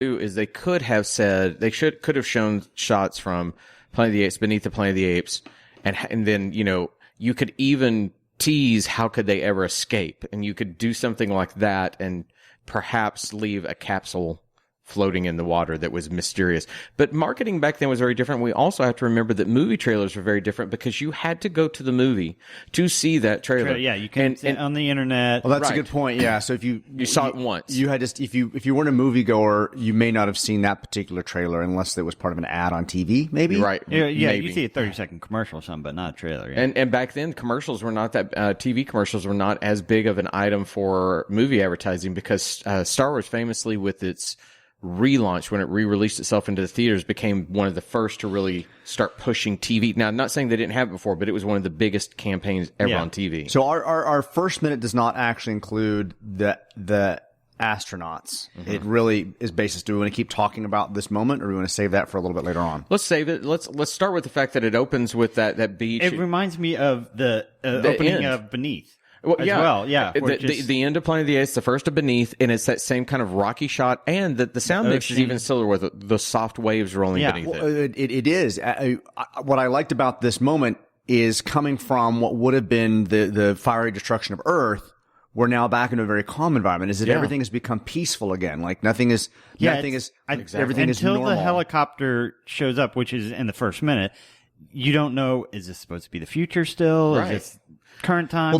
do is they could have said could have shown shots from Planet of the Apes, Beneath the Planet of the Apes, and then you could even tease how could they ever escape, and you could do something like that and perhaps leave a capsule floating in the water that was mysterious. But marketing back then was very different. We also have to remember that movie trailers were very different because you had to go to the movie to see that trailer. Yeah, you can see it on the internet. Well, that's a good point. Yeah, so if you saw it once, you had if you weren't a moviegoer, you may not have seen that particular trailer unless it was part of an ad on TV, maybe. Right? Yeah, maybe. You see a 30-second commercial or something, but not a trailer. Yeah. And back then, commercials were not that TV commercials were not as big of an item for movie advertising because Star Wars famously with its relaunch when it re-released itself into the theaters became one of the first to really start pushing TV. Now, I'm not saying they didn't have it before, but it was one of the biggest campaigns ever on TV. So our first minute does not actually include the astronauts. Mm-hmm. It really is basis. Do we want to keep talking about this moment, or do we want to save that for a little bit later on? Let's save it. Let's start with the fact that it opens with that beach. It reminds me of the opening end of Beneath. Well, The end of Planet of the Apes, the first of Beneath, and it's that same kind of rocky shot, and the sound mix is even stiller with the soft waves rolling beneath it. It is. What I liked about this moment is coming from what would have been the fiery destruction of Earth. We're now back in a very calm environment. Is that everything has become peaceful again? Like everything is exactly. Everything is normal. Until the helicopter shows up, which is in the first minute, you don't know, is this supposed to be the future still? Right. Is this current time?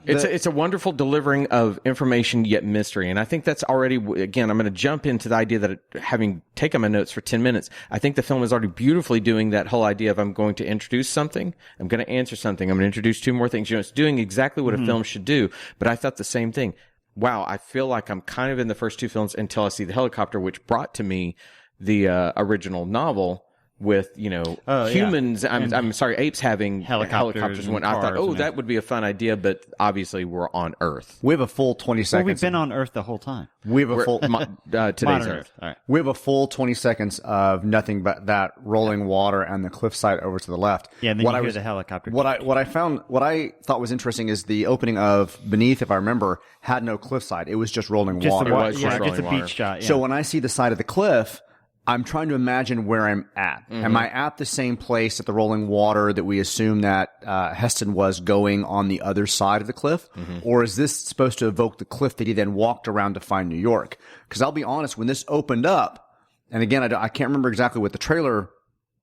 It's a wonderful delivering of information yet mystery, and I think that's already, again, I'm going to jump into the idea that having taken my notes for 10 minutes, I think the film is already beautifully doing that whole idea of I'm going to introduce something, I'm going to answer something, I'm going to introduce two more things. It's doing exactly what a film should do, but I thought the same thing. Wow, I feel like I'm kind of in the first two films until I see the helicopter, which brought to me the original novel with, humans, I'm sorry, apes having helicopters. When I thought, that would be a fun idea, but obviously we're on Earth. We have a full 20 seconds. Well, we've been on Earth the whole time. We have a full, today's Earth. All right. We have a full 20 seconds of nothing but that rolling water and the cliffside over to the left. Yeah, and then you hear the helicopter. What I thought was interesting is the opening of Beneath, if I remember, had no cliffside. It was just rolling water. Just a beach shot. Yeah. So when I see the side of the cliff, I'm trying to imagine where I'm at. Mm-hmm. Am I at the same place at the rolling water that we assume that Heston was going on the other side of the cliff? Mm-hmm. Or is this supposed to evoke the cliff that he then walked around to find New York? Because I'll be honest, when this opened up, and again, I can't remember exactly what the trailer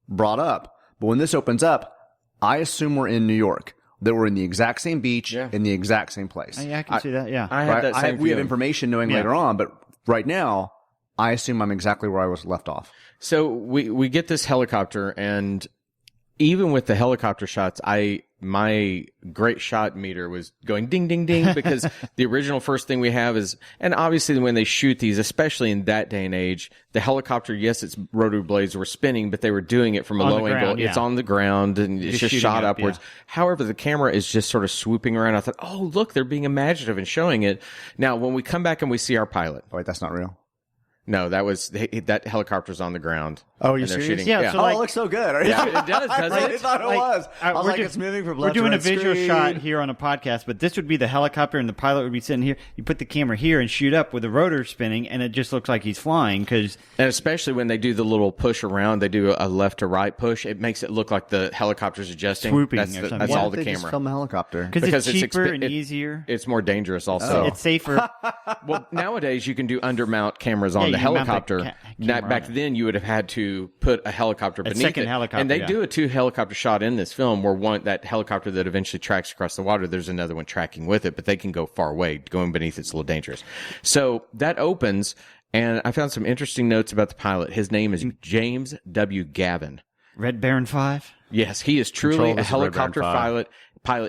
brought up, but when this opens up, I assume we're in New York. That we're in the exact same beach, in the exact same place. Yeah, I can see that, yeah. I have that same we have information knowing later on, but right now, I assume I'm exactly where I was left off. So we get this helicopter, and even with the helicopter shots, my great shot meter was going ding, ding, ding, because the original first thing we have is, and obviously when they shoot these, especially in that day and age, the helicopter, yes, its rotary blades were spinning, but they were doing it from a low angle. It's on the ground, and it's just shot upwards. Yeah. However, the camera is just sort of swooping around. I thought, oh, look, they're being imaginative and showing it. Now, when we come back and we see our pilot. Oh, wait, that's not real. No, that helicopter's on the ground. Oh, you're serious? Shooting. Yeah. So it looks so good. Yeah, it does, doesn't it? I thought it was. I was it's moving from left to right. We're doing a visual shot here on a podcast, but this would be the helicopter, and the pilot would be sitting here. You put the camera here and shoot up with the rotor spinning, and it just looks like he's flying. And especially when they do the little push around, they do a left to right push. It makes it look like the helicopter's adjusting. Swooping that's or something. That's all the camera. Just film the helicopter? Because it's cheaper and easier. It's more dangerous also. It's safer. Well, nowadays you can do undermount cameras on the helicopter. Back then you would have had to put a helicopter beneath it. Helicopter, and they do a 2 helicopter shot in this film where that helicopter that eventually tracks across the water, there's another one tracking with it, but they can go far away. Going beneath it's a little dangerous. So that opens, and I found some interesting notes about the pilot. His name is James W. Gavin. Red Baron 5? Yes, he is truly a helicopter pilot.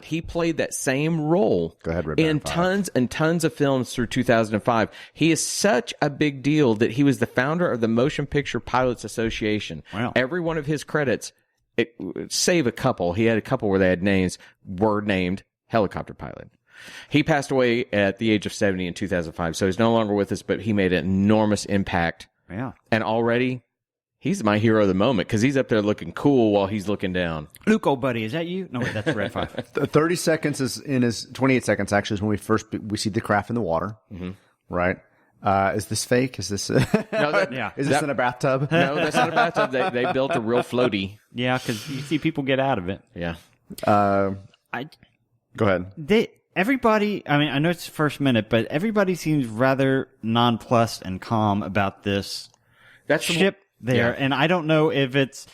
He played that same role in tons and tons of films through 2005. He is such a big deal that he was the founder of the Motion Picture Pilots Association. Wow. Every one of his credits, save a couple, he had a couple where they had names, were named helicopter pilot. He passed away at the age of 70 in 2005, so he's no longer with us, but he made an enormous impact. Yeah. And already, he's my hero of the moment because he's up there looking cool while he's looking down. Luke, old buddy, is that you? No, wait, that's Red 5. 30 seconds is in his 28 seconds actually is when we see the craft in the water, right? Is this fake? Is this? No, that, Is this in a bathtub? No, that's not a bathtub. They built a real floaty. Yeah, because you see people get out of it. Yeah. Go ahead. Everybody, I mean, I know it's the first minute, but everybody seems rather nonplussed and calm about this ship there. Yeah. And I don't know if it's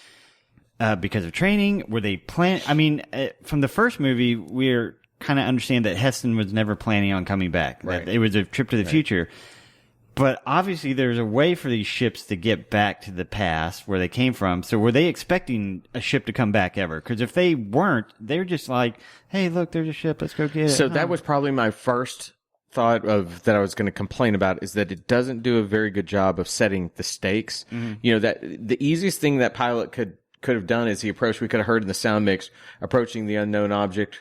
because of training, were they plan? I mean, from the first movie, we're kind of understand that Heston was never planning on coming back. Right. That it was a trip to the future. But obviously, there's a way for these ships to get back to the past where they came from. So were they expecting a ship to come back ever? Because if they weren't, they're just like, hey, look, there's a ship. Let's go get it. So that was probably my first thought of that I was going to complain about, is that it doesn't do a very good job of setting the stakes. Mm-hmm. You know, that the easiest thing that pilot could have done is we could have heard in the sound mix, approaching the unknown object.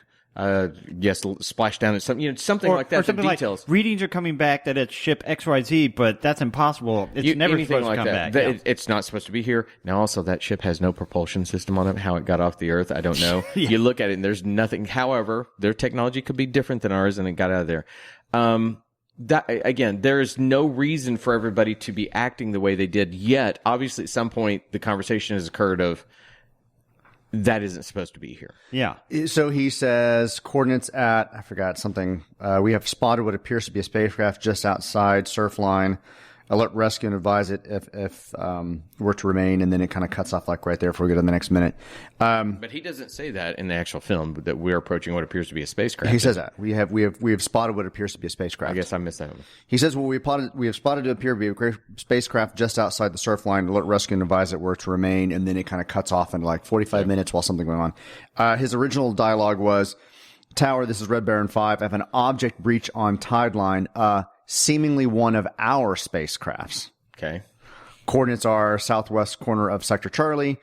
Splash down at something, something like that. Or something details. like readings are coming back that it's ship XYZ, but that's impossible. It's never supposed to come back. It's not supposed to be here. Now, also, that ship has no propulsion system on it. How it got off the Earth, I don't know. You look at it and there's nothing. However, their technology could be different than ours, and it got out of there. There is no reason for everybody to be acting the way they did yet. Obviously, at some point, the conversation has occurred of, that isn't supposed to be here. Yeah. So he says coordinates at, I forgot something. We have spotted what appears to be a spacecraft just outside surf line. Alert rescue and advise it if were to remain, and then it kind of cuts off like right there before we go to the next minute. But he doesn't say that in the actual film, that we're approaching what appears to be a spacecraft. He says that we have spotted what appears to be a spacecraft. I guess I missed that one. He says, well, we have spotted to appear to be a spacecraft just outside the surf line. Alert rescue and advise it were to remain, and then it kind of cuts off in like 45 minutes while something going on. His original dialogue was, Tower, this is Red Baron 5. I have an object breach on Tideline, seemingly one of our spacecrafts. Okay. Coordinates are southwest corner of Sector Charlie.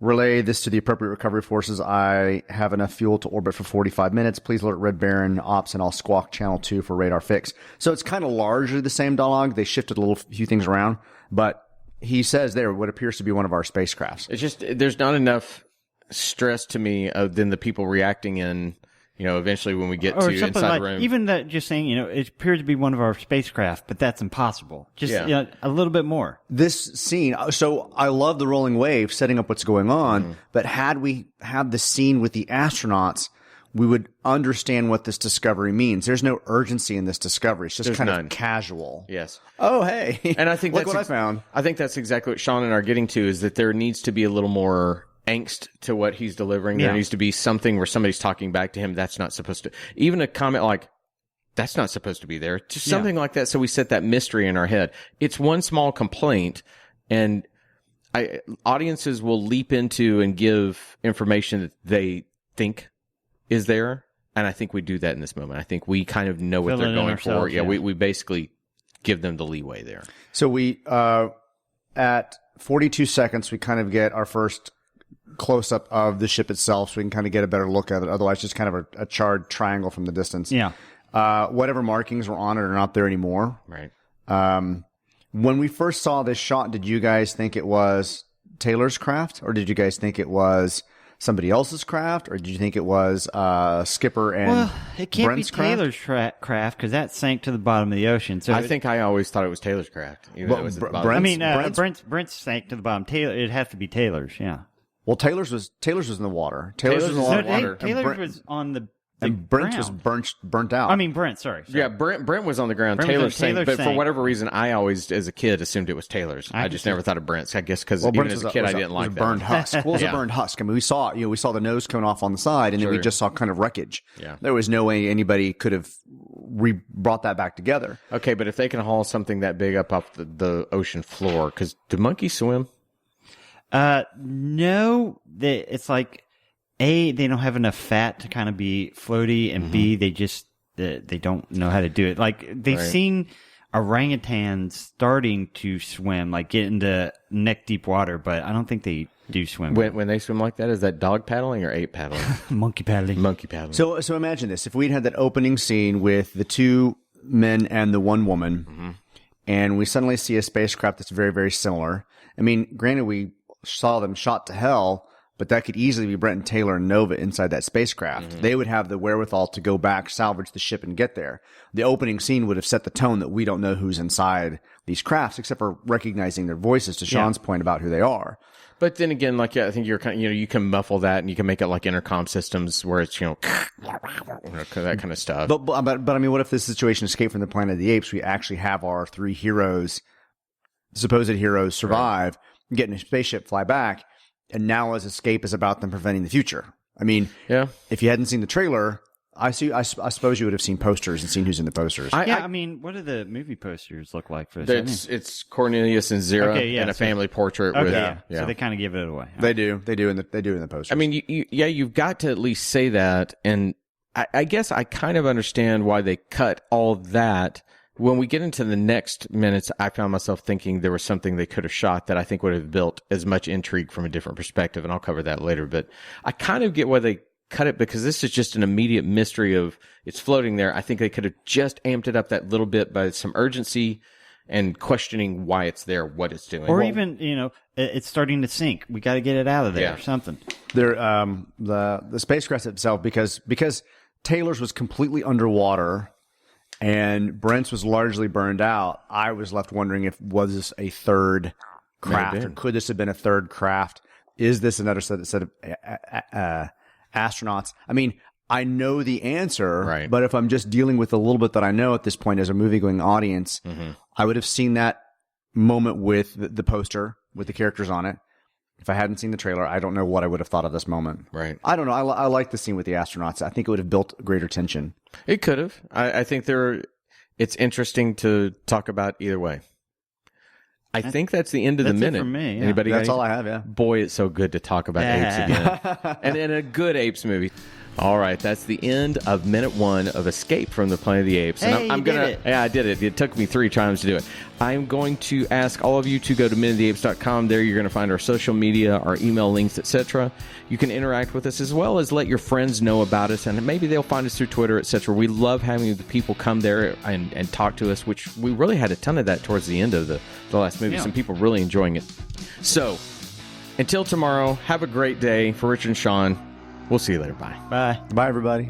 Relay this to the appropriate recovery forces. I have enough fuel to orbit for 45 minutes. Please alert Red Baron ops, and I'll squawk channel 2 for radar fix. So it's kind of largely the same dialogue. They shifted a few things around, but he says there what appears to be one of our spacecrafts. It's just, there's not enough stress to me than the people reacting in, eventually when we get to inside like, the room. Even that, just saying, it appears to be one of our spacecraft, but that's impossible. Just a little bit more. This scene, so I love the rolling wave setting up what's going on, but had we had the scene with the astronauts, we would understand what this discovery means. There's no urgency in this discovery. It's just of casual. Yes. Oh, hey. And I think look what I found. I think that's exactly what Sean and I are getting to, is that there needs to be a little more angst to what he's delivering. There needs to be something where somebody's talking back to him. That's not supposed to, even a comment like, that's not supposed to be there. Just something like that. So we set that mystery in our head. It's one small complaint, and audiences will leap into and give information that they think is there. And I think we do that in this moment. I think we kind of know what they're going for. Yeah. We basically give them the leeway there. So we, at 42 seconds, we kind of get our first close-up of the ship itself, so we can kind of get a better look at it. Otherwise, just kind of a charred triangle from the distance. Yeah. Whatever markings were on it are not there anymore. Right. When we first saw this shot, did you guys think it was Taylor's craft, or did you guys think it was somebody else's craft, or did you think it was Skipper and it can't Brent's be Taylor's craft because that sank to the bottom of the ocean. So I think I always thought it was Taylor's craft. Even though it was at the bottom. Brent's sank to the bottom. Taylor, it has to be Taylor's. Yeah. Well, Taylor's was in the water. Taylor's was in the water. Taylor's was on the and Brent was burnt out. I mean, Brent, sorry. Yeah, Brent was on the ground. Taylor's sank, but for whatever reason, I always, as a kid, assumed it was Taylor's. I just never thought of Brent's. I guess because even as a kid, I didn't like that. Burned husk. Well, it was a burned husk. I mean, we saw the nose coming off on the side, and then we just saw kind of wreckage. Yeah. There was no way anybody could have brought that back together. Okay, but if they can haul something that big up off the ocean floor, because do monkeys swim? No, it's like, A, they don't have enough fat to kind of be floaty, and B, they just, they don't know how to do it. Like, they've seen orangutans starting to swim, like get into neck deep water, but I don't think they do swim. When they swim like that, is that dog paddling or ape paddling? Monkey paddling. Monkey paddling. So imagine this. If we'd had that opening scene with the two men and the one woman, and we suddenly see a spacecraft that's very, very similar. I mean, granted, we saw them shot to hell, but that could easily be Brent and Taylor and Nova inside that spacecraft. They would have the wherewithal to go back, salvage the ship, and get there. The opening scene would have set the tone that we don't know who's inside these crafts, except for recognizing their voices, to Sean's point about who they are. But then again, like, I think you're kind of, you can muffle that and you can make it like intercom systems where it's, that kind of stuff. But I mean, what if this situation, Escape from the Planet of the Apes, we actually have our 3 heroes, supposed heroes, survive, get in a spaceship, fly back, and now as Escape is about them preventing the future. I mean, if you hadn't seen the trailer, I suppose you would have seen posters and seen who's in the posters. I mean, what do the movie posters look like for this? It's Cornelius and Zira and a family portrait. Okay, so they kind of give it away. They do in the posters. I mean, you've got to at least say that, and I guess I kind of understand why they cut all that. When we get into the next minutes, I found myself thinking there was something they could have shot that I think would have built as much intrigue from a different perspective, and I'll cover that later. But I kind of get why they cut it, because this is just an immediate mystery of it's floating there. I think they could have just amped it up that little bit by some urgency and questioning why it's there, what it's doing. Or even, it's starting to sink. We got to get it out of there or something. There, the spacecraft itself, because Taylor's was completely underwater and Brent's was largely burned out, I was left wondering was this a third craft, or could this have been a third craft? Is this another set of astronauts? I mean, I know the answer, but if I'm just dealing with a little bit that I know at this point as a movie-going audience, I would have seen that moment with the poster with the characters on it. If I hadn't seen the trailer, I don't know what I would have thought of this moment. Right. I don't know. I like the scene with the astronauts. I think it would have built greater tension. It could have. I think it's interesting to talk about either way. I think that's the end of the minute. It for me, yeah. Anybody? That's all I have. Yeah. Boy, it's so good to talk about Apes again, and in a good Apes movie. All right, that's the end of minute 1 of Escape from the Planet of the Apes. And I'm gonna, did it. Yeah, I did it. It took me 3 times to do it. I'm going to ask all of you to go to minuteoftheapes.com. There, you're going to find our social media, our email links, etc. You can interact with us as well as let your friends know about us, and maybe they'll find us through Twitter, etc. We love having the people come there and talk to us, which we really had a ton of that towards the end of the last movie. Some people really enjoying it. So, until tomorrow, have a great day. For Rich and Sean, we'll see you later. Bye. Bye. Bye, everybody.